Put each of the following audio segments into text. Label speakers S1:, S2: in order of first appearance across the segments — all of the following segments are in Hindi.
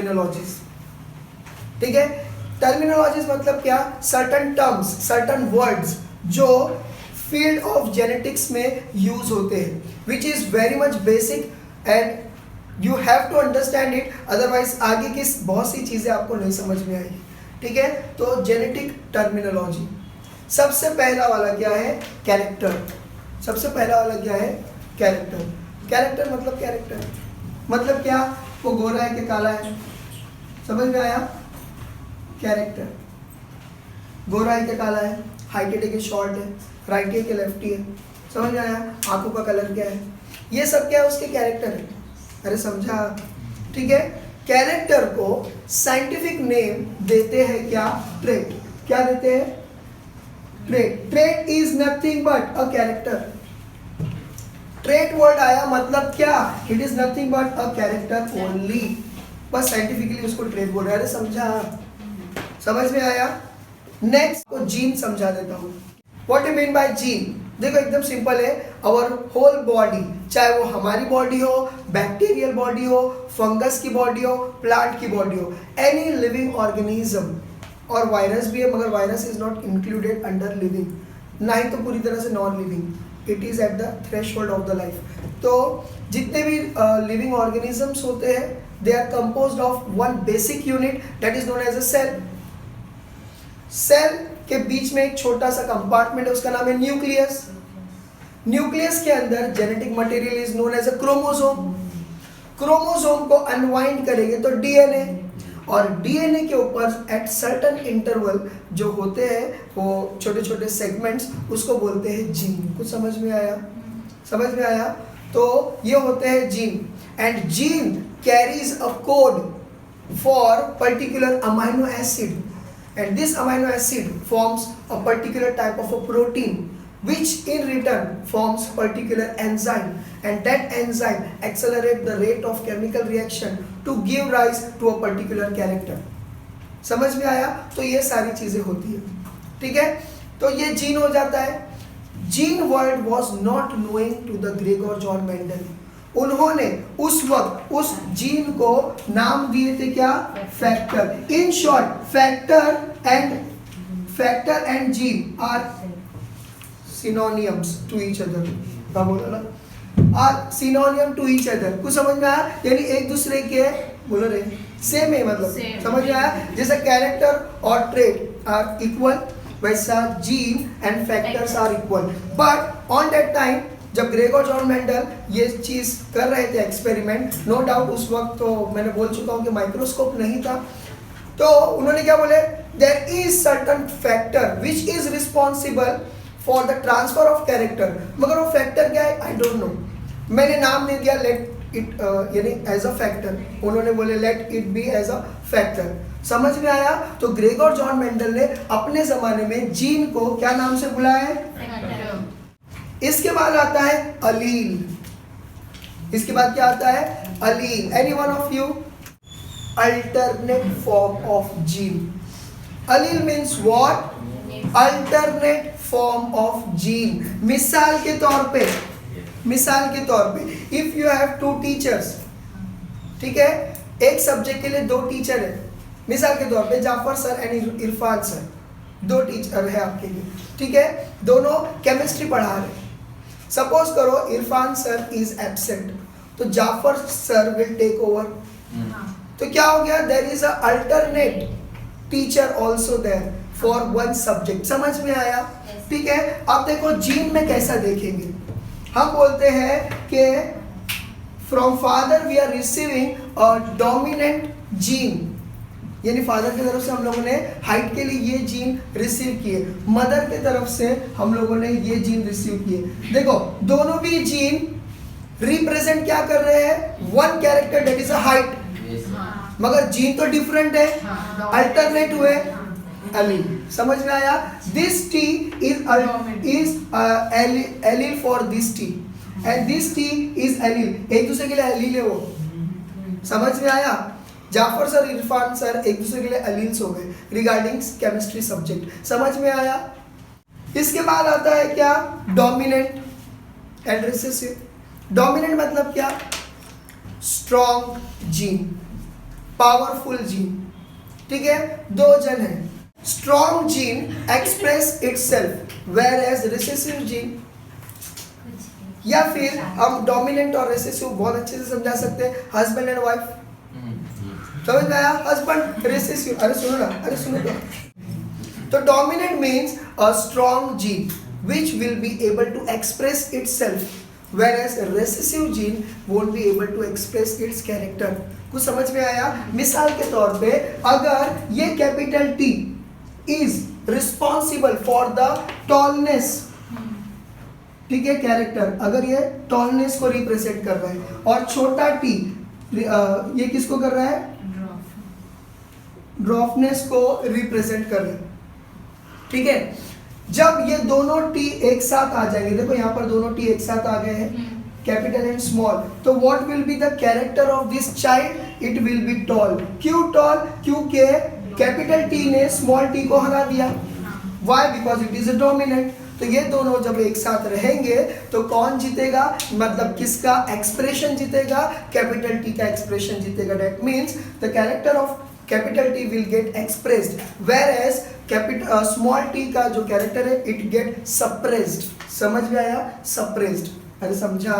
S1: टर्मिनोलॉजीज। ठीक है, टर्मिनोलॉजीज मतलब क्या, सर्टन टर्म्स, सर्टन वर्ड्स जो फील्ड ऑफ जेनेटिक्स में यूज होते हैं, which is very much basic and you have to understand it, otherwise आगे की बहुत सी चीजें आपको नहीं समझ में आएगी। ठीक है, तो जेनेटिक टर्मिनोलॉजी, सबसे पहला वाला क्या है, कैरेक्टर। सबसे पहला वाला क्या है, कैरेक्टर। कैरेक्टर मतलब कैरेक्टर मतलब क्या, वो गोरा है कि काला है, समझ में आया, कैरेक्टर। गोरा है कि काला है, हाइटेड है कि शॉर्ट है, राइट है कि लेफ्टी है, समझ में आया, आंखों का कलर क्या है, ये सब क्या है, उसके कैरेक्टर है। अरे समझा, ठीक है। कैरेक्टर को साइंटिफिक नेम देते हैं क्या, ट्रेट। क्या देते हैं, trait. Trait is nothing but a character. Trait word आया मतलब क्या, it is nothing but a character only, बस साइंटिफिकली उसको ट्रेट बोल रहे हैं। अरे समझा, समझ में आया। नेक्स्ट को जीन समझा देता हूँ। What you mean by gene, देखो एकदम सिंपल है, आवर होल बॉडी, चाहे वो हमारी बॉडी हो, बैक्टीरियल बॉडी हो, फंगस की बॉडी हो, प्लांट की बॉडी हो, एनी लिविंग ऑर्गेनिज्म, और वायरस भी है मगर virus is not included under living, ना ही तो पूरी तरह से non living, it is at the threshold of the life. तो जितने भी लिविंग ऑर्गेनिजम्स होते हैं, they are composed of one basic unit that is known as a cell. Cell के बीच में एक छोटा सा कंपार्टमेंट है, उसका नाम है न्यूक्लियस। न्यूक्लियस के अंदर genetic material is known as a chromosome. Chromosome को अनवाइंड करेंगे तो डीएनए, और डीएनए के ऊपर एट सर्टन इंटरवल जो होते हैं वो छोटे छोटे सेगमेंट्स, उसको बोलते हैं जीन। कुछ समझ में आया, समझ में आया। तो ये होते हैं gene, and gene carries a code for particular amino acid, and this amino acid forms a particular type of a protein which in return forms particular enzyme, and that enzyme accelerate the rate of chemical reaction to give rise to a particular character। समझ में आया। तो ये सारी चीजें होती है, ठीक है। तो ये जीन हो जाता है। Gene word was not knowing to the Gregor John Mendel। उन्होंने उस वक्त उस जीन को नाम दिए थे क्या, factor. In short factor and gene are synonyms to each other. क्या बोला ना, are synonym to each other. कुछ समझ में आया, यानी एक दूसरे के बोलो रे सेम है, मतलब समझ में आया। जैसे कैरेक्टर और ट्रेट आर इक्वल, वैसा gene and factors are equal. But on that time जब ग्रेगोर जॉन मेंडल ये चीज कर रहे थे एक्सपेरिमेंट, नो डाउट उस वक्त तो मैंने बोल चुका हूँ कि माइक्रोस्कोप नहीं था, तो उन्होंने क्या बोले, there is certain factor which is responsible for the transfer of character. मगर वो फैक्टर क्या है, आई डोंट नो। मैंने नाम दे दिया लेट इट यानी एज अ फैक्टर, उन्होंने बोले let it be as a factor. समझ में आया। तो ग्रेगोर जॉन मेंडल ने अपने जमाने में जीन को क्या नाम से बुलाया है, इसके बाद आता है अलील। इसके बाद क्या आता है, allele. Any one of you, alternate form of gene. Allele means what, alternate form of gene. मिसाल के तौर पे if you have two teachers, ठीक है, एक सब्जेक्ट के लिए दो टीचर है, मिसाल के तौर पे Jafar sir and Irfan sir, दो टीचर है आपके लिए, ठीक है, दोनों केमिस्ट्री पढ़ा रहे। सपोज करो इरफान सर इज एब्सेंट, तो Jafar sir will take over. तो क्या हो गया, there is a alternate teacher also there for one subject. समझ में आया, ठीक है। अब देखो जीन में कैसा देखेंगे, हम बोलते हैं कि from father we are receiving a dominant gene, यानी फादर की तरफ से हम लोगों ने हाइट के लिए ये जीन रिसीव किए, मदर की तरफ से हम लोगों ने ये जीन रिसीव किए। देखो दोनों भी जीन रिप्रेजेंट क्या कर रहे हैं, one character that is a height, मगर जीन तो डिफरेंट है, अल्टरनेट हुए एलील। समझ में आया। This T is allele for this T and this T is allele, एक दूसरे के लिए एलील है वो। समझ में आया। जाफर सर इरफान सर एक दूसरे के लिए एलील्स हो गए रिगार्डिंग केमिस्ट्री सब्जेक्ट। समझ में आया। इसके बाद आता है क्या, डोमिनेंट एंड रिसेसिव। डोमिनेंट मतलब क्या, स्ट्रॉन्ग जीन, पावरफुल जीन, ठीक है, दो जन है। Strong gene express itself whereas recessive gene, या फिर हम डोमिनेंट और रिसेसिव बहुत अच्छे से समझा सकते हैं, हस्बैंड एंड वाइफ, समझ में आया? हस्बैंड रिसेसिव, अरे सुनो ना, अरे सुनो तो dominant means a strong gene which will be able to express itself, whereas recessive gene won't be able to express its character। कुछ समझ में आया? मिसाल के तौर पे अगर ये capital T is responsible for the tallness, ठीक है, कैरेक्टर, अगर ये टॉलनेस को रिप्रेजेंट कर रहा है, और छोटा t ये किसको कर रहा है? ड्रॉफनेस को रिप्रेजेंट कर रहा है, ठीक है। जब ये दोनों t एक साथ आ जाएंगे, देखो यहाँ पर दोनों t एक साथ आ गए हैं, कैपिटल एंड स्मॉल, तो what will be the character of this child? It will be toll. क्यों टॉल? क्योंकि कैपिटल T ने स्मॉल t को हरा दिया। Why? Because it is a dominant. तो ये दोनों जब एक साथ रहेंगे तो कौन जीतेगा? मतलब किसका एक्सप्रेशन जीतेगा? कैपिटल T का एक्सप्रेशन जीतेगा। That means the character of capital T will get expressed, whereas capital small t का जो कैरेक्टर है इट गेट सप्रेस्ड। समझ में आया? सप्रेस्ड, अरे समझा?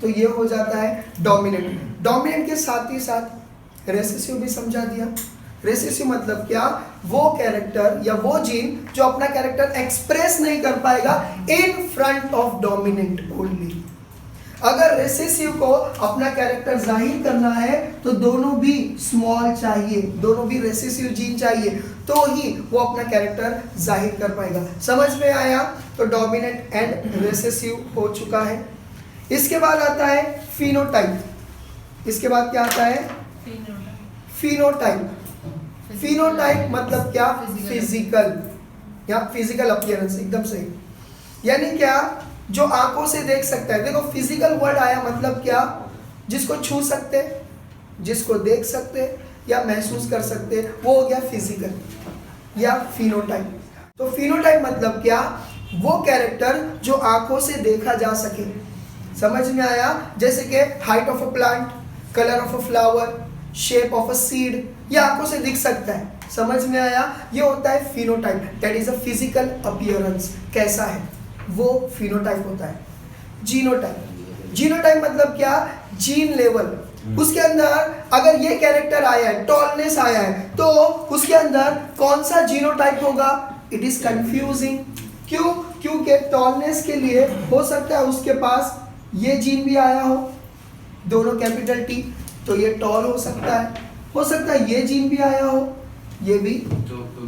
S1: तो ये हो जाता है डोमिनेंट। डोमिनेंट के साथ ही साथ रेसेसिव भी समझा दिया। रेसेसिव मतलब क्या? वो कैरेक्टर या वो जीन जो अपना कैरेक्टर एक्सप्रेस नहीं कर पाएगा in front of dominant only. अगर रेसेसिव को अपना कैरेक्टर जाहिर करना है तो दोनों भी स्मॉल चाहिए, दोनों भी रेसेसिव जीन चाहिए, तो ही वो अपना कैरेक्टर जाहिर कर पाएगा। समझ में आया? तो डोमिनेंट एंड रेसेसिव हो चुका है। इसके बाद आता है फिनोटाइप। इसके बाद क्या आता है? फिनोटाइप। फिनोटाइप मतलब क्या? फिजिकल या फिजिकल अपीयरेंस, एकदम सही। यानी क्या? जो आंखों से देख सकता है। देखो फिजिकल वर्ड आया मतलब क्या? जिसको छू सकते, जिसको देख सकते या महसूस कर सकते, वो हो गया फिजिकल या फिनोटाइप। तो फिनोटाइप मतलब क्या? वो कैरेक्टर जो आंखों से देखा जा सके। समझ में आया? जैसे कि height of a plant, colour of a flower, shape of a seed, ये आंखों से दिख सकता है। समझ में आया? ये होता है phenotype, that is a physical appearance. कैसा है वो? फिनोटाइप होता है। जीनोटाइप। जीनोटाइप मतलब क्या? Gene level. उसके अंदर अगर ये कैरेक्टर आया है, टॉलनेस आया है, तो उसके अंदर कौन सा जीनोटाइप होगा? It is confusing. क्यों? क्योंकि टॉलनेस के लिए हो सकता है उसके पास ये जीन भी आया हो, दोनों कैपिटल T, तो ये टॉल हो सकता है। हो सकता है ये जीन भी आया हो, ये भी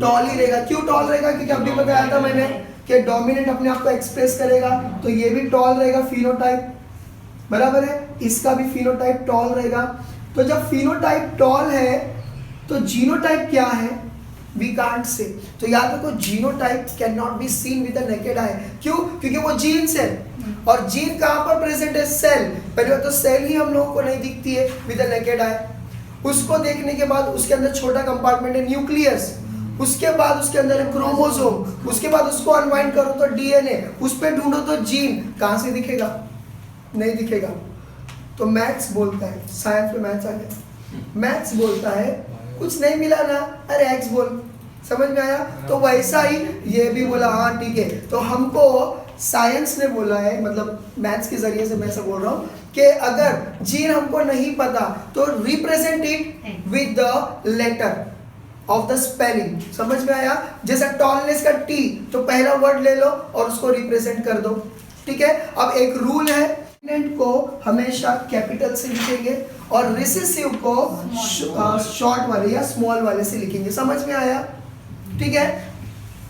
S1: टॉल ही रहेगा। क्यों टॉल रहेगा? क्योंकि अभी बताया था मैंने कि डोमिनेंट अपने आप को एक्सप्रेस करेगा, तो ये भी टॉल रहेगा, फिनोटाइप, बराबर है। इसका भी फिनोटाइप टॉल रहेगा। तो जब फिनोटाइप टॉल है तो जीनोटाइप क्या है? We can't say. तो याद रखो, genotype can not be seen with the naked eye. क्यों? क्योंकि वो जीन्स है, और जीन कहाँ पर प्रेजेंट है? सेल। पहले तो सेल ही हम लोगों को नहीं दिखती है विद द नेकेड आई। उसको देखने के बाद उसके अंदर छोटा कंपार्टमेंट है न्यूक्लियस, उसके बाद उसके अंदर है क्रोमोसोम, उसके बाद उसको अनवाइंड करो तो डीएनए, उस पे ढूंढो तो जीन। कहाँ से दिखेगा? नहीं दिखेगा। तो मैथ्स बोलता है, साइंस में मैथ्स आ गया, मैथ्स बोलता है कुछ नहीं मिला ना, अरे एक्स बोल। समझ में आया? तो वैसा ही ये भी बोला, हाँ ठीक है। तो हमको साइंस ने बोला है, मतलब मैथ्स के जरिए से मैं सब बोल रहा हूँ कि अगर जीन हमको नहीं पता तो represent it with the letter of the spelling. समझ में आया? जैसे टॉलनेस का T, तो पहला वर्ड ले लो और उसको रिप्रेजेंट कर दो, ठीक है। अब एक रूल है, डोमिनेंट को हमेशा कैपिटल से लिखेंगे और रिसेसिव को शॉर्ट वाले या स्मॉल वाले से लिखेंगे। समझ में आया? ठीक है,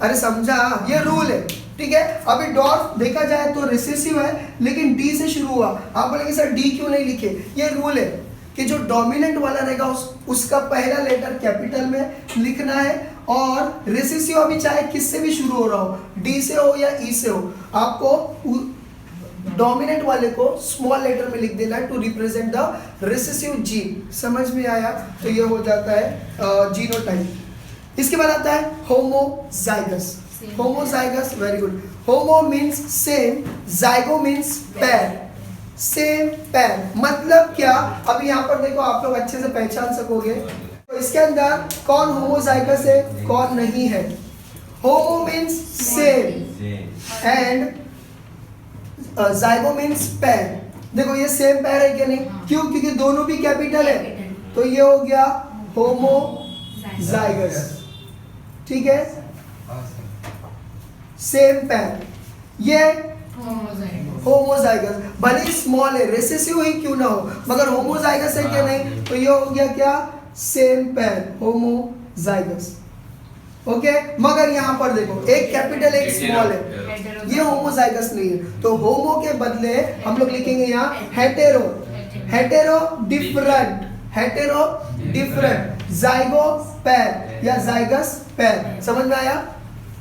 S1: अरे समझा? ये रूल है, ठीक है। अभी डॉर्फ देखा जाए तो रिसेसिव है, लेकिन D से शुरू हुआ। आप बोलेंगे सर D क्यों नहीं लिखे? ये रूल है कि जो डोमिनेंट वाला रहेगा उसका पहला लेटर कैपिटल में लिखना है, और रिसेसिव अभी चाहे किससे भी शुरू हो रहा हो, D से हो या E से हो, आपको डोमिनेंट वाले को स्मॉल लेटर में लिख देना है to represent the recessive gene. समझ में आया? तो ये हो जाता है जीनोटाइप। इसके बाद आता है होमोजाइगस। Homozygous, very good. होमो मीन्स सेम, जाइगो मीन्स पैर। सेम पैर मतलब क्या? अब यहाँ पर देखो, आप लोग अच्छे से पहचान सकोगे तो इसके अंदर कौन होमोजाइगस है, कौन नहीं है। होमो means same and zygote means पैर। देखो ये सेम पैर है क्या? नहीं। क्यों? क्योंकि दोनों भी कैपिटल है, तो ये हो गया होमोजाइगस। ठीक है, सेम पैर, ये होमोजाइगस। भले ही स्मॉल है, रेसेसिव ही क्यों ना हो, मगर होमोजाइगस है क्या? नहीं। तो ये हो गया क्या? सेम पैर, होमोजाइगस। ओके, मगर यहाँ पर देखो एक कैपिटल एक स्मॉल है, ये होमोजाइगस नहीं है, तो होमो के बदले हम लोग लिखेंगे यहाँ hetero. Hetero different, hetero different, zygote पैर या जाइगस पैर। समझ में आया?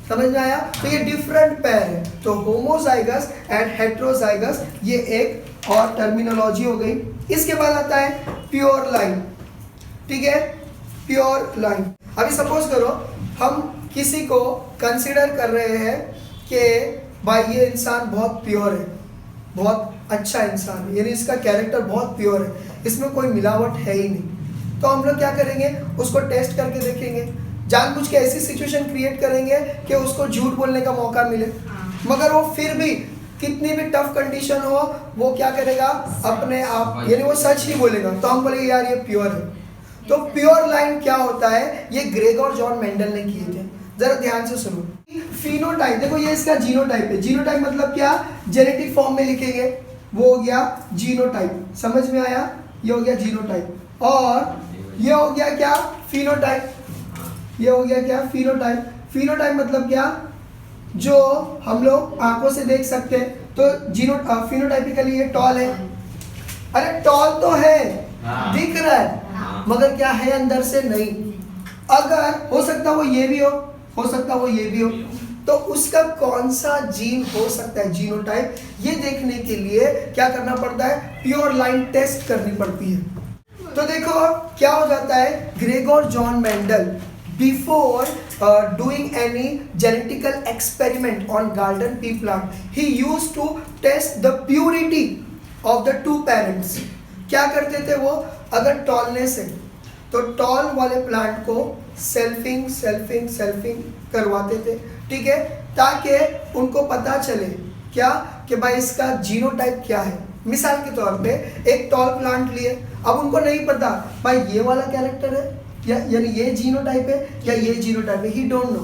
S1: समझ में आया? तो ये डिफरेंट पैर है, तो होमोजाइगस एंड हेटेरोजाइगस ये एक और टर्मिनोलॉजी हो गई। इसके बाद आता है प्योर लाइन। ठीक है, प्योर लाइन। अभी सपोज करो हम किसी को कंसीडर कर रहे हैं कि भाई ये इंसान बहुत प्योर है, बहुत अच्छा इंसान है, यानी इसका कैरेक्टर बहुत प्योर है, इसमें कोई मिलावट है ही नहीं। तो हम लोग क्या करेंगे? उसको टेस्ट करके देखेंगे, जानबूझ के ऐसी सिचुएशन क्रिएट करेंगे कि उसको झूठ बोलने का मौका मिले, मगर वो फिर भी कितनी भी टफ कंडीशन हो वो क्या करेगा? अपने आप, यानी वो सच ही बोलेगा, तो हम बोलेंगे यार ये प्योर है। तो प्योर लाइन क्या होता है? ये ग्रेगोर जॉन मेंडल ने किए थे। जरा ध्यान से सुनो। फिनोटाइप, देखो ये इसका जीनोटाइप है। जीनोटाइप मतलब क्या? जेनेटिक फॉर्म में लिखेंगे, वो हो गया जीनोटाइप। समझ में आया? ये हो गया जीनोटाइप, और ये हो गया क्या? फिनोटाइप। ये हो गया क्या? फिनोटाइप। फिनोटाइप मतलब क्या? जो हम लोग आंखों से देख सकते हैं, तो फिनोटाइपिकली ये टॉल है। अरे टॉल तो है, दिख रहा है, मगर क्या है अंदर से? नहीं। अगर हो सकता वो ये भी हो सकता वो ये भी हो, तो उसका कौन सा जीन हो सकता है, जीनोटाइप, ये देखने के लिए क्या करना पड़ता है? प्योर लाइन टेस्ट करनी पड़ती है। तो देखो क्या हो जाता है, Gregor John Mendel before doing any genetical experiment on garden pea plant, he used to test the purity of the two parents. क्या करते थे वो? अगर टॉलनेस है तो टॉल वाले प्लांट को सेल्फिंग करवाते थे, ठीक है, ताकि उनको पता चले क्या कि भाई इसका जीनोटाइप क्या है। मिसाल के तौर पे एक टॉल प्लांट लिए, अब उनको नहीं पता भाई ये वाला कैरेक्टर है या यानी ये जीनोटाइप है या ये जीनोटाइप है, ही डोंट नो।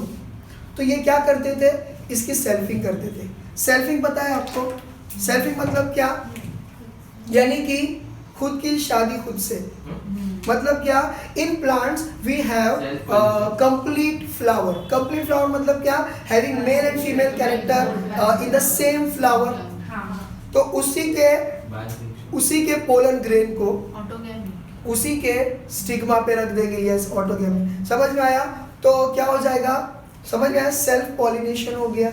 S1: तो ये क्या करते थे? इसकी सेल्फिंग करते थे। सेल्फिंग पता है आपको? सेल्फिंग मतलब क्या? यानी कि खुद की शादी खुद से। मतलब क्या? In plants we have complete flower. Complete flower मतलब क्या? Having male and female character in the same flower. तो उसी के पोलन ग्रेन को उसी के स्टिग्मा पे रख देंगे। Yes, autogamy. समझ में आया? तो क्या हो जाएगा? समझ में आया? सेल्फ पॉलिनेशन हो गया,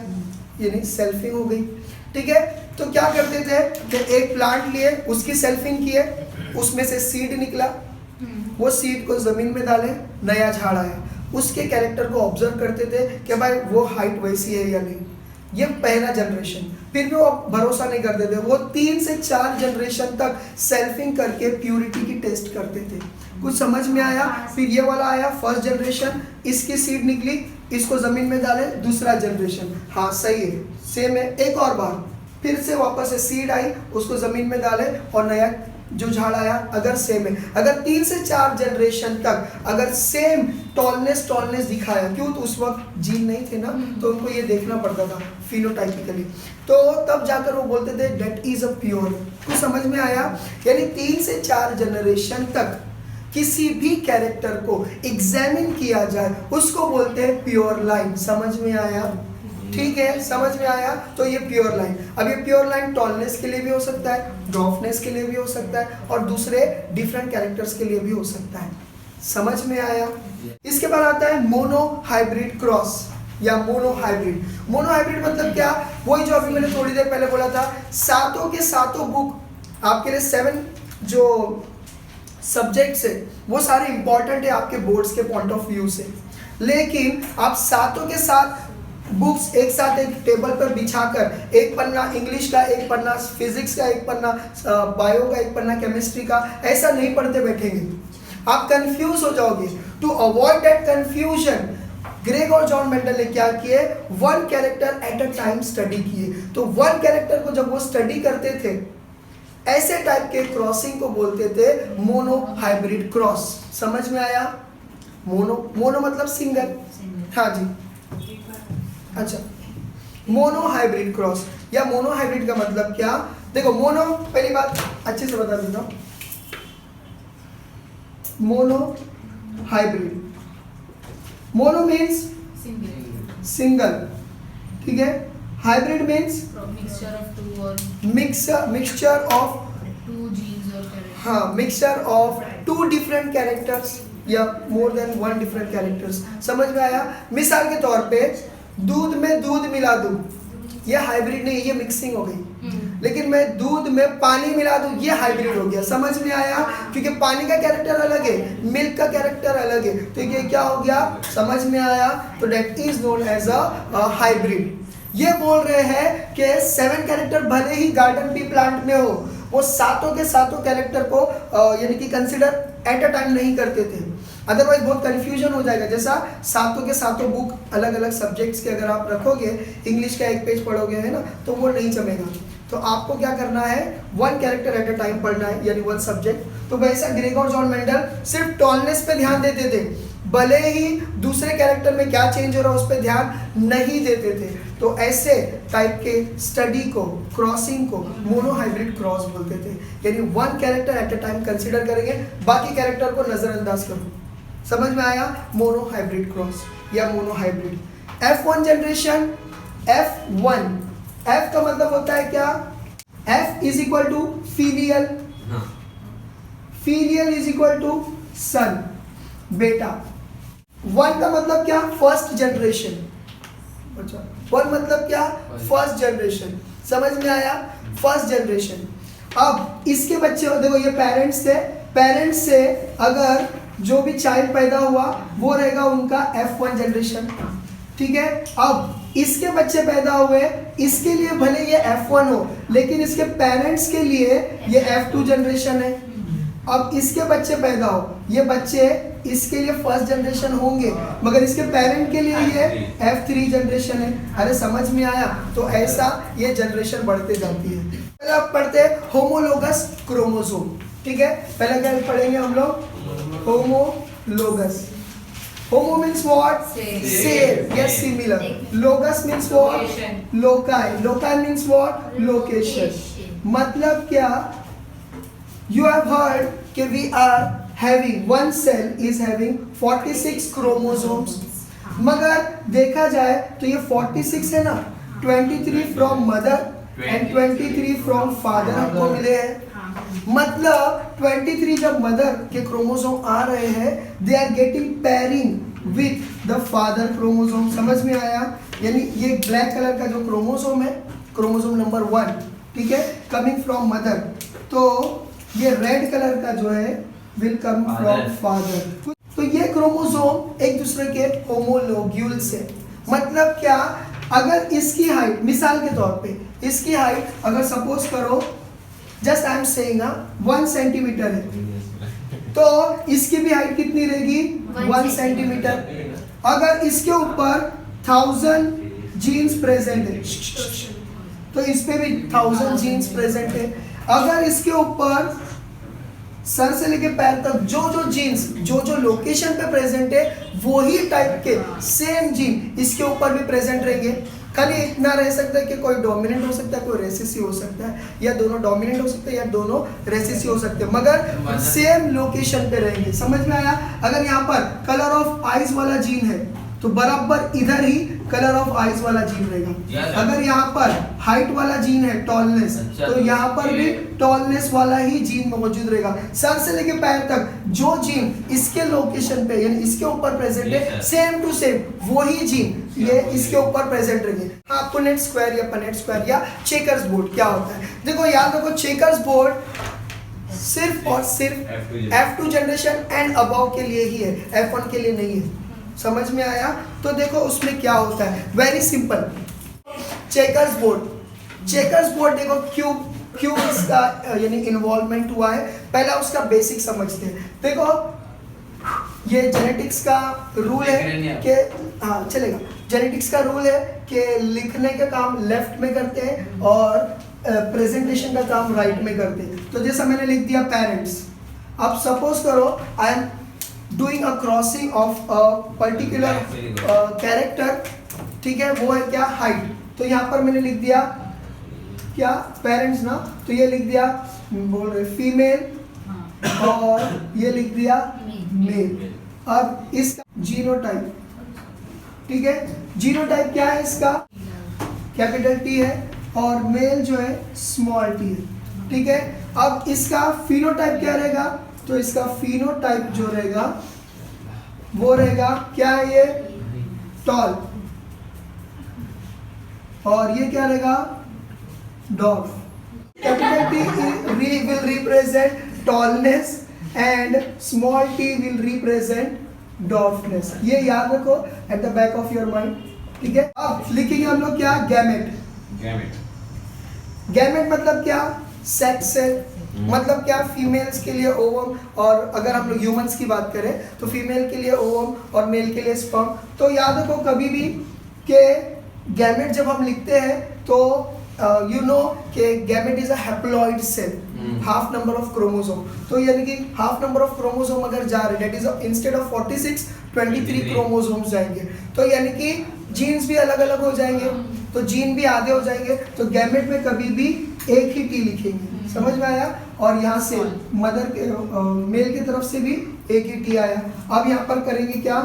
S1: यानी सेल्फिंग हो गई। ठीक है, तो क्या करते थे कि एक प्लांट लिए, उसकी सेल्फिंग किए, उसमें से सीड निकला, वो सीड को जमीन में डाले, नया झाड़ आया, उसके कैरेक्टर को ऑब्जर्व करते थे कि भाई वो हाइट वैसी है या नहीं। ये पहला जनरेशन। फिर भी वो भरोसा नहीं करते थे, वो 3 से 4 जनरेशन तक सेल्फिंग करके प्यूरिटी की टेस्ट करते थे। कुछ समझ में आया? फिर ये वाला आया फर्स्ट जनरेशन, इसकी सीड निकली, इसको जमीन में डाले, दूसरा जनरेशन, हाँ सही है, सेम है, एक और बार फिर से वापस से सीड आई, उसको जमीन में डाले और नया जो झाड़ आया, अगर सेम है, अगर 3 से 4 जनरेशन तक अगर सेम टॉलनेस दिखाया, क्यों? तो उस वक्त जीन नहीं थे ना, तो उनको ये देखना पड़ता था फिनोटाइपिकली, तो तब जाकर वो बोलते थे दैट इज अ प्योर। कुछ समझ में आया? यानी 3 से 4 जनरेशन तक किसी भी कैरेक्टर को एग्जामिन किया जाए उसको बोलते हैं प्योर लाइन। समझ में आया? ठीक है, समझ में आया? तो ये प्योर लाइन। अब ये प्योर लाइन टॉलनेस के लिए भी हो सकता है, ड्वार्फनेस के लिए भी हो सकता है, और दूसरे डिफरेंट कैरेक्टर्स के लिए भी हो सकता है। समझ में आया? इसके बाद आता है मोनो हाइब्रिड क्रॉस या मोनो हाइब्रिड। मोनो हाइब्रिड मतलब क्या? वही जो अभी मैंने थोड़ी देर पहले बोला था, सातों के सातों बुक आपके लिए 7 जो सब्जेक्ट्स है वो सारे इंपॉर्टेंट है आपके बोर्ड्स के पॉइंट ऑफ व्यू से, लेकिन आप सातों के साथ बुक्स एक साथ एक टेबल पर बिछाकर एक पन्ना इंग्लिश का, एक पन्ना फिजिक्स का, एक पन्ना बायो का, एक पन्ना केमिस्ट्री का, ऐसा नहीं पढ़ते बैठेंगे, आप कंफ्यूज हो जाओगे। To avoid that confusion Greg और जॉन मेंडल ने क्या किए, one character at a time study किए। तो वन कैरेक्टर को जब वो स्टडी करते थे, ऐसे टाइप के क्रॉसिंग को बोलते थे मोनो हाइब्रिड क्रॉस। समझ में आया? मोनो मतलब सिंगल, हाँ जी, अच्छा, मोनो हाइब्रिड क्रॉस या मोनो हाइब्रिड का मतलब क्या? देखो मोनो, पहली बात अच्छे से बता देता हूं, mono hybrid, mono means single, ठीक है, हाइब्रिड मीन्स मिक्सचर ऑफ हाँ, mixture of two different characters या more than one different characters. समझ में आया? मिसाल के तौर पे दूध में दूध मिला दूं, ये हाइब्रिड नहीं, ये मिक्सिंग हो गई। लेकिन मैं दूध में पानी मिला दूं, ये हाइब्रिड हो गया। समझ में आया? क्योंकि पानी का कैरेक्टर अलग है, मिल्क का कैरेक्टर अलग है, तो ये क्या हो गया? समझ में आया? तो that is known as a hybrid. ये बोल रहे हैं कि 7 कैरेक्टर भले ही गार्डन पी प्लांट में हो, वो सातों के सातों कैरेक्टर को यानी कि कंसिडर एट अ टाइम नहीं करते थे, अदरवाइज बहुत कंफ्यूजन हो जाएगा। जैसा सातों के सातों बुक अलग अलग सब्जेक्ट्स के अगर आप रखोगे, इंग्लिश का एक पेज पढ़ोगे है ना, तो वो नहीं जमेगा। तो आपको क्या करना है, one character at a time पढ़ना है, यानी वन सब्जेक्ट। तो वैसा ग्रेग और जॉन मेंडल सिर्फ टॉलनेस पे ध्यान देते थे, भले ही दूसरे कैरेक्टर में क्या चेंज हो रहा है उस पर ध्यान नहीं देते थे। तो ऐसे टाइप के स्टडी को, क्रॉसिंग को मोनो हाइब्रिड क्रॉस बोलते थे, यानी one character at a time consider करेंगे, बाकी कैरेक्टर को नजरअंदाज करो। समझ में आया? मोनो हाइब्रिड क्रॉस या mono hybrid. F1 generation, F1, F का मतलब होता है क्या? F is equal to filial, filial is equal to son, बेटा। 1 का मतलब क्या? First generation. अच्छा, 1 मतलब क्या? First generation. समझ में आया? First generation. अब इसके बच्चे हो, देखो ये पेरेंट्स थे, पेरेंट्स से अगर जो भी चाइल्ड पैदा हुआ वो रहेगा उनका F1 जनरेशन, ठीक है। अब इसके बच्चे पैदा हुए, इसके लिए भले ये F1 हो, लेकिन इसके पेरेंट्स के लिए ये F2 जनरेशन है। अब इसके बच्चे पैदा हो, ये बच्चे इसके लिए फर्स्ट जनरेशन होंगे, मगर इसके पेरेंट के लिए ये F3 जनरेशन है। अरे समझ में आया? तो ऐसा ये जनरेशन बढ़ते जाती है। पहले आप पढ़ते हैं होमोलोगस क्रोमोसोम, ठीक है। पहले क्या पढ़ेंगे हम लोग? Homologous. Homo means what? Same, yes, similar. लोगस means what? Loci. Loci means what? Location. मतलब क्या? You have heard कि we are having one cell is having 46 chromosomes, मगर देखा जाए तो ये 46 है ना, 23 from mother and 23 from father हमको मिले हैं। मतलब 23 जब मदर के क्रोमोसोम आ रहे हैं, they are getting pairing with the father chromosome. समझ में आया? यानी ये ब्लैक कलर का जो क्रोमोसोम है, क्रोमोसोम नंबर 1, ठीक है, कमिंग फ्रॉम मदर, तो ये रेड कलर का जो है विल कम फ्रॉम फादर। तो ये क्रोमोसोम एक दूसरे के होमोलोग्यूल्स है। मतलब क्या? अगर इसकी हाइट, मिसाल के तौर पे इसकी हाइट अगर सपोज करो, just I am saying 1 centimetre है, तो इसकी भी हाइट कितनी रहेगी? 1 सेंटीमीटर। अगर इसके ऊपर 1000 जीन्स प्रेजेंट है, तो इस पे भी 1000 जीन्स प्रेजेंट है। अगर इसके ऊपर सर से लेके पैर तक जो जो जीन्स जो लोकेशन पे प्रेजेंट है, वही टाइप के सेम जीन इसके ऊपर भी प्रेजेंट रहेंगे। खाली इतना रह सकता है कि कोई डोमिनेंट हो सकता है, कोई रेसेसिव हो सकता है, या दोनों डोमिनेंट हो सकते हैं या दोनों रेसेसिव हो सकते हैं, मगर सेम लोकेशन पे रहेंगे। समझ में आया? अगर यहाँ पर कलर ऑफ आइज वाला जीन है, तो बराबर इधर ही कलर ऑफ आइज वाला जीन रहेगा। अगर यहाँ पर हाइट वाला जीन है, टॉलनेस, तो यहाँ पर भी टॉलनेस वाला ही जीन मौजूद रहेगा। सर से लेके पैर तक जो जीन इसके लोकेशन पे यानी इसके ऊपर प्रेजेंट है, सेम टू सेम वही जीन ये इसके ऊपर प्रेजेंट रहेंगे। हाँ, पुनेट स्क्वायर या पनेट स्क्वायर या चेकर्स बोर्ड क्या होता है? देखो याद रखो, चेकर्स बोर्ड सिर्फ और सिर्फ F2 जनरेशन एंड अबव के लिए ही है, F1 के लिए नहीं है। समझ में आया? तो देखो उसमें क्या होता है, वेरी सिंपल। चेकर्स बोर्ड देखो क्यों इसका यानी इन्वॉल्वमेंट हुआ है, पहला उसका बेसिक समझते हैं। देखो ये जेनेटिक्स का रूल है कि हाँ चलेगा, जेनेटिक्स का रूल है कि लिखने का काम लेफ्ट में करते हैं और प्रेजेंटेशन का काम राइट में करते हैं। तो जैसा मैंने लिख दिया पेरेंट्स, अब सपोज करो I am doing a crossing of a particular character, ठीक है, वो है क्या, हाइट। तो यहाँ पर मैंने लिख दिया क्या, पेरेंट्स ना, तो ये लिख दिया बोल रहे फीमेल और ये लिख दिया मेल। अब इसका जीनोटाइप, ठीक है, जीनोटाइप क्या है इसका, कैपिटल टी है और मेल जो है स्मॉल टी है, ठीक है। अब इसका फिनोटाइप क्या रहेगा, तो इसका फिनोटाइप जो रहेगा वो रहेगा क्या है, ये टॉल, और ये क्या रहेगा, dwarf. Capital T will represent tallness and small t will represent dwarfness। ये याद रखो at the back of your mind, ठीक है। अब लिखेंगे हम लोग क्या, गैमेट। गैमेट मतलब क्या, सेक्स सेल, मतलब क्या, फीमेल्स के लिए ओवम, और अगर हम लोग ह्यूमंस की बात करें तो फीमेल के लिए ओवम और मेल के लिए स्पर्म। तो याद रखो कभी भी के गैमेट जब हम लिखते हैं तो यू नो कि gamete is a haploid cell, half number of chromosome. तो यानी कि हाफ नंबर ऑफ क्रोमोसोम अगर जा रहे, that is instead of 46 23 chromosomes जाएंगे, तो यानी कि जीन्स भी अलग अलग हो जाएंगे, तो जीन भी आधे हो जाएंगे। तो गैमेट में कभी भी एक ही टी लिखेंगे, समझ में आया। और यहाँ से मदर के मेल की तरफ से भी एक ही टी आया। अब यहाँ पर करेंगे क्या,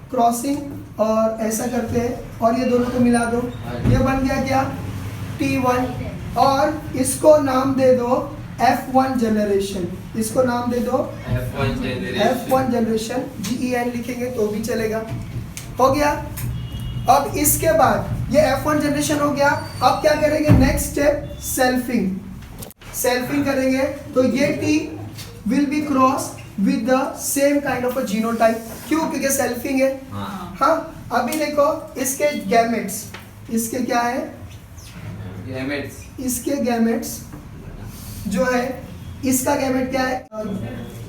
S1: क्रॉसिंग और ऐसा करते हैं और ये दोनों को मिला दो, ये बन गया क्या, T1, और इसको नाम दे दो F1 जनरेशन, इसको नाम दे दो F1 जनरेशन, GEN लिखेंगे तो भी चलेगा, हो गया। अब इसके बाद ये F1 जनरेशन हो गया। अब क्या करेंगे, नेक्स्ट स्टेप सेल्फिंग करेंगे। तो ये T will be cross with the same kind of a genotype, क्यों, क्योंकि सेल्फिंग है। हाँ, अभी देखो इसके गैमेट्स, इसके क्या है, इसके गैमेट्स जो है, इसका गैमेट क्या है,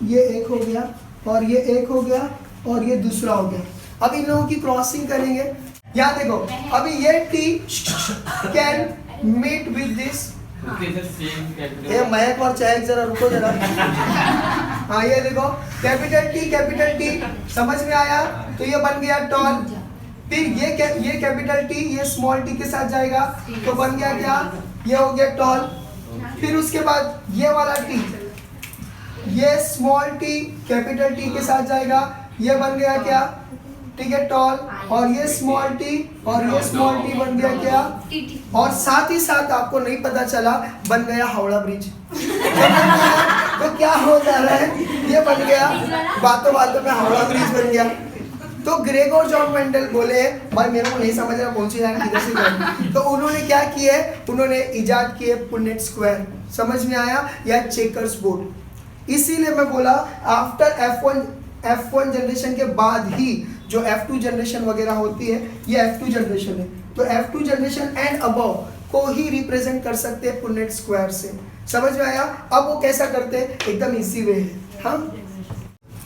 S1: ये एक हो गया और ये एक हो गया और ये दूसरा हो गया। अब इन लोगों की क्रॉसिंग करेंगे। यहाँ देखो अभी ये T can meet with this, ये महक और चहक, जरा रुको जरा। हाँ ये देखो कैपिटल टी समझ में आया, तो ये बन गया टॉल। फिर ये कैपिटल टी ये स्मॉल टी के साथ जाएगा तो बन गया क्या, ये हो गया टॉल। फिर उसके बाद ये वाला टी, ये स्मॉल टी कैपिटल टी के साथ जाएगा, ये बन गया क्या, ठीक है, टॉल। और ये स्मॉल टी और ये स्मॉल टी बन गया क्या, और साथ ही साथ आपको नहीं पता चला बन गया हावड़ा ब्रिज। तो क्या हो जा रहा है, ये बन गया, बातों बातों में हावड़ा ब्रिज बन गया। तो ग्रेगोर जॉन मेंडल बोले भाई मेरे को नहीं समझ रहा कौन सी लाइन किधर से जाए, तो उन्होंने क्या किए, उन्होंने इजाद किए पुनेट स्क्वायर, समझ में आया, या चेकर्स बोर्ड। इसीलिए मैं बोला आफ्टर F1 जनरेशन के बाद ही जो F2 जनरेशन वगैरह होती है, ये F2 जनरेशन है। तो F2 जनरेशन एंड अबव को ही रिप्रेजेंट कर सकते हैं पुनेट स्क्वायर से, समझ में आया। अब वो कैसा करते हैं, एकदम इजी वे है, हम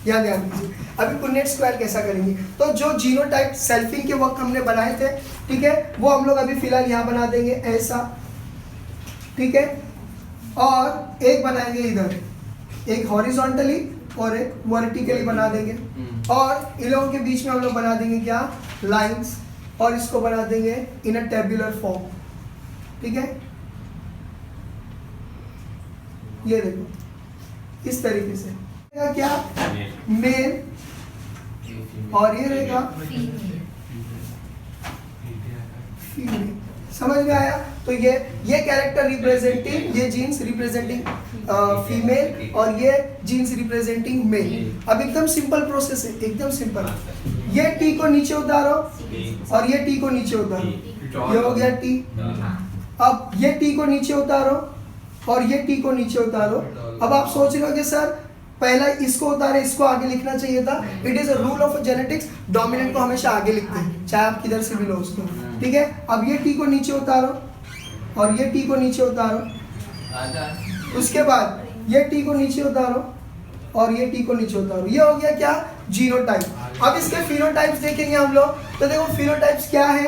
S1: ध्यान दीजिए। अभी पुनेट स्क्वायर कैसा करेंगे, तो जो जीनोटाइप सेल्फिंग के वक्त हमने बनाए थे, ठीक है, वो हम लोग अभी फिलहाल यहाँ बना देंगे ऐसा, ठीक है, और एक बनाएंगे इधर, एक हॉरिजॉन्टली और एक वर्टिकली बना देंगे, और इन लोगों के बीच में हम लोग बना देंगे क्या, लाइंस, और इसको बना देंगे इन अ टेबुलर फॉर्म, ठीक है। ये देखो इस तरीके से क्या, मेल, और ये रहेगा फीमेल, समझ में आया। तो ये कैरेक्टर रिप्रेजेंटिंग, ये जीन्स रिप्रेजेंटिंग फीमेल और ये जीन्स रिप्रेजेंटिंग मेल। अब एकदम सिंपल प्रोसेस है, एकदम सिंपल। ये टी को नीचे उतारो और ये टी को नीचे उतारो, ये हो गया टी। अब ये टी को नीचे उतारो और ये टी को नीचे उतारो। अब आप सोच रहे हो कि सर पहला इसको उतारे, इसको आगे लिखना चाहिए था। It is a rule of genetics, dominant को हमेशा आगे लिखते हैं, चाहे आप किधर से भी लो उसको, ठीक है। अब ये टी को नीचे उतारो और ये टी को नीचे उतारो, उसके बाद ये टी को नीचे उतारो और ये टी को नीचे उतारो। ये हो गया क्या, जीनोटाइप। अब इसके फिनोटाइप्स देखेंगे हम लोग, तो देखो फिनोटाइप्स क्या है।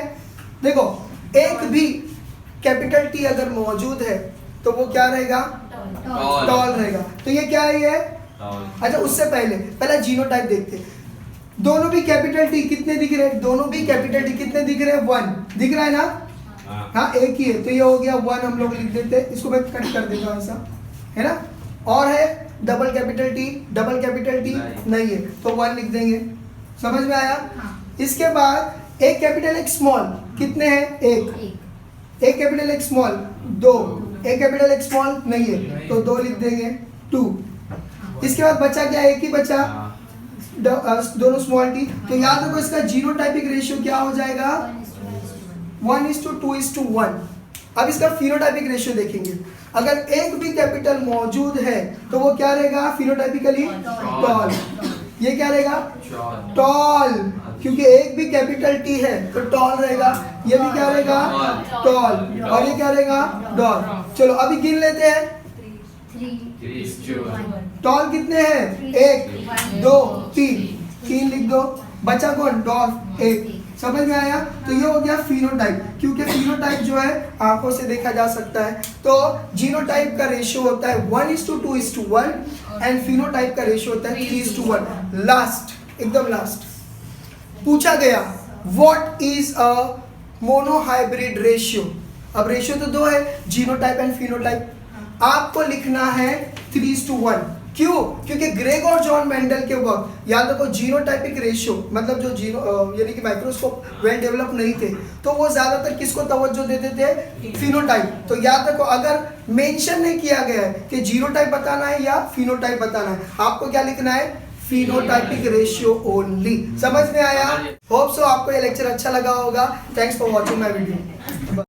S1: देखो एक भी कैपिटल टी अगर मौजूद है तो वो क्या रहेगा, टॉल रहेगा। तो ये क्या है, ये अच्छा उससे पहले जीनोटाइप देखते हैं। दोनों भी कैपिटल टी कितने दिख रहे हैं, दोनों भी कैपिटल टी कितने दिख रहे हैं, 1 दिख रहा है ना, हाँ एक ही है, तो ये हो गया 1 हम लोग लिख देते हैं, इसको मैं कट कर देता हूँ ऐसा, है ना। और है डबल कैपिटल टी नहीं है, तो 1 लिख देंगे, समझ में आया। इसके बाद एक कैपिटल एक स्मॉल, कितने हैं, एक कैपिटल एक स्मॉल 2, एक कैपिटल एक स्मॉल नहीं है, तो 2 लिख देंगे, 2। इसके बाद बचा क्या, एक ही बचा, दोनों स्मॉल टी। तो याद रखो इसका जीनोटाइपिक रेशियो क्या हो जाएगा, 1:2:1। अब इसका फिनोटाइपिक रेशियो देखेंगे, अगर एक भी कैपिटल मौजूद है तो वो क्या रहेगा, फिनोटाइपिकली टॉल। ये क्या रहेगा, टॉल, क्योंकि एक भी कैपिटल टी है तो टॉल रहेगा। ये भी क्या रहेगा, टॉल, और ये क्या रहेगा, डॉल। चलो अभी गिन लेते हैं, टॉल कितने हैं, 1 2 3 लिख दो, बचा कौन, डॉल 1। समझ में आया। तो ये हो गया फिनोटाइप, क्योंकि फिनोटाइप जो है आंखों से देखा जा सकता है। तो जीनोटाइप का रेशियो होता है 1:2:1 एंड फिनोटाइप का रेशियो होता है 3:1। लास्ट, एकदम लास्ट पूछा गया, what is a monohybrid ratio. अब रेशियो तो 2 है, जीनोटाइप एंड फिनोटाइप। आपको लिखना है 3:1। क्यों, क्योंकि ग्रेग और जॉन मेंडल के वक्त याद रखो जीनोटाइपिक रेशियो, मतलब जो यानी कि माइक्रोस्कोप वेल डेवलप नहीं थे, तो वो ज्यादातर किसको तवज्जो देते थे, फिनोटाइप। तो याद रखो अगर मेंशन नहीं किया गया है कि जीनोटाइप बताना है या फिनोटाइप बताना है, आपको क्या लिखना है, फिनोटाइपिक रेशियो ओनली। समझ में आया। होप सो आपको ये लेक्चर अच्छा लगा होगा। Thanks for watching my video.